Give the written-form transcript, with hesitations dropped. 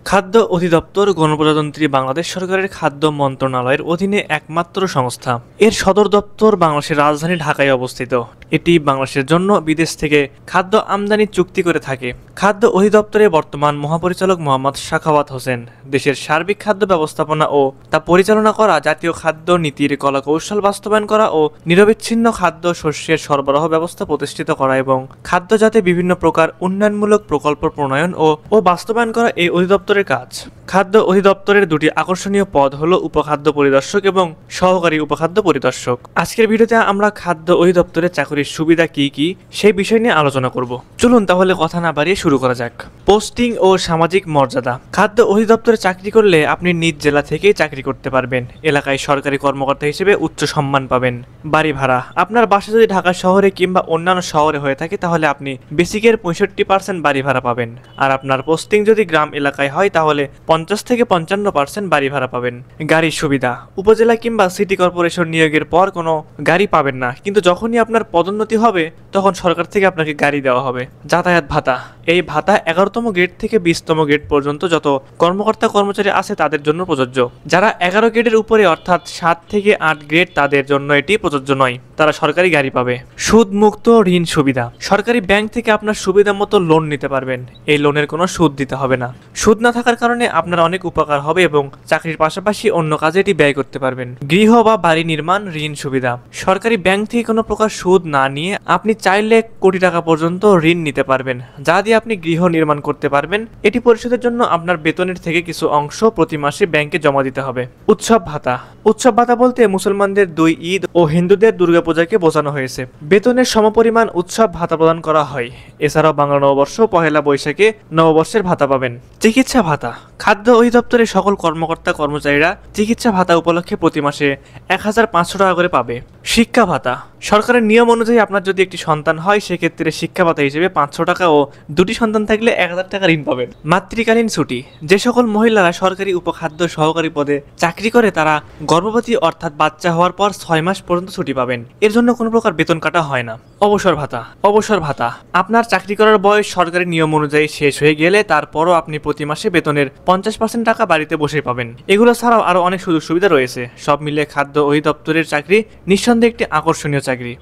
খাদ্য অধিদপ্তর গণপ্রজাতন্ত্রী বাংলাদেশ সরকারের খাদ্য মন্ত্রণালয়ের অধীনে একমাত্র সংস্থা। এর সদর দপ্তর বাংলাদেশের রাজধানী ঢাকায় অবস্থিত। এটি বাংলাদেশের জন্য বিদেশ থেকে খাদ্য আমদানি চুক্তি করে থাকে। খাদ্য অধিদপ্তরে বর্তমান মহাপরিচালক মোহাম্মদ সাখাওয়াত হোসেন দেশের সার্বিক খাদ্য ব্যবস্থাপনা ও তা পরিচালনা করা, জাতীয় খাদ্য নীতির কলাকৌশল বাস্তবায়ন করা ও নিরবিচ্ছিন্ন খাদ্য শস্যের সরবরাহ ব্যবস্থা প্রতিষ্ঠিত করা এবং খাদ্যজাতে বিভিন্ন প্রকার উন্নয়নমূলক প্রকল্প প্রণয়ন ও বাস্তবায়ন করা এই অধিদপ্তরের কাজ। খাদ্য অধিদপ্তরের দুটি আকর্ষণীয় পদ হলো উপখাদ্য পরিদর্শক এবং সহকারী উপখাদ্য পরিদর্শক। আজকের ভিডিওতে আমরা খাদ্য অধিদপ্তরের চাকরির সুবিধা কি কি সেই বিষয় নিয়ে আলোচনা করব। চলুন তাহলে কথা না বাড়িয়ে শুরু করা যাক। পোস্টিং ও সামাজিক মর্যাদা। খাদ্য অধিদপ্তরে চাকরি করলে আপনি নিজ জেলা থেকেই চাকরি করতে পারবেন। এলাকায় সরকারি কর্মকর্তা হিসেবে উচ্চ সম্মান পাবেন। বাড়ি ভাড়া। আপনার বাসা যদি ঢাকা শহরে কিংবা অন্যান্য শহরে হয়ে থাকে তাহলে আপনি বেসিকের 65% বাড়ি ভাড়া পাবেন। আর আপনার পোস্টিং যদি গ্রাম এলাকায় হয় তাহলে 50 থেকে 55% বাড়ি ভাড়া পাবেন। গাড়ির সুবিধা। উপজেলা কিংবা সিটি কর্পোরেশন নিয়োগের পর কোনো গাড়ি পাবেন না, কিন্তু যখনই আপনার পদোন্নতি হবে তখন সরকার থেকে আপনাকে গাড়ি দেওয়া হবে। যাতায়াত ভাতা। এই ভাতা 11তম গ্রেড থেকে 20তম গ্রেড পর্যন্ত যত কর্মকর্তা কর্মচারী আছে তাদের জন্য প্রযোজ্য। যারা 11 গ্রেডের উপরে অর্থাৎ 7 থেকে 8 গ্রেড তাদের জন্য এটি প্রযোজ্য নয়, তারা সরকারি গাড়ি পাবে। সুদ মুক্ত ঋণ সুবিধা। সরকারি ব্যাংক থেকে আপনার সুবিধা মতো লোন নিতে পারবেন। এই লোনের কোনো সুদ দিতে হবে না। সুদ না থাকার কারণে আপনার অনেক উপকার হবে এবং চাকরির পাশাপাশি অন্য কাজে এটি ব্যয় করতে পারবেন। গৃহ বা বাড়ি নির্মাণ ঋণ সুবিধা। সরকারি ব্যাংক থেকে কোনো প্রকার সুদ না নিয়ে আপনি চাইলে কোটি টাকা পর্যন্ত ঋণ নিতে পারবেন, যা দিয়ে আপনি গৃহ নির্মাণ করতে পারবেন। এটি পরিশোধের জন্য আপনার বেতনের থেকে কিছু অংশ প্রতি মাসে ব্যাংকে জমা দিতে হবে। উৎসব ভাতা। উৎসব ভাতা বলতে মুসলমানদের 2 ঈদ ও হিন্দুদের দুর্গাপূজাকে বোঝানো হয়েছে। বেতনের সমপরিমাণ উৎসব ভাতা প্রদান করা হয়। এছাড়াও বাংলা নববর্ষ, পহেলা বৈশাখে নববর্ষের ভাতা পাবেন। চিকিৎসা ভাতা। খাদ্য অধিদপ্তরের সকল কর্মকর্তা কর্মচারীরা চিকিৎসা ভাতা উপলক্ষে প্রতি মাসে 1500 টাকা করে পাবে। শিক্ষা ভাতা। সরকারের নিয়ম অনুযায়ী আপনার যদি একটি সন্তান হয় সেক্ষেত্রে শিক্ষা ভাতা হিসেবে 500 টাকা ও 2টি সন্তান থাকলে 1000 টাকা ঋণ পাবেন। মাতৃকালীন ছুটি। যে সকল মহিলারা সরকারি উপখাদ্য সহকারী পদে চাকরি করে তারা গর্ভবতী অর্থাৎ বাচ্চা হওয়ার পর 6 মাস পর্যন্ত ছুটি পাবেন। এর জন্য কোনো প্রকার বেতন কাটা হয় না। অবসর ভাতা। অবসর ভাতা। আপনার চাকরি করার বয়স সরকারি নিয়ম অনুযায়ী শেষ হয়ে গেলে তারপরও আপনি প্রতি মাসে বেতনের 50% টাকা বাড়িতে বসে পাবেন। এগুলো ছাড়াও আরো অনেক সুযোগ সুবিধা রয়েছে। সব মিলিয়ে খাদ্য অধিদপ্তরের চাকরি নিঃসন্দেহে একটি আকর্ষণীয় চাকরি।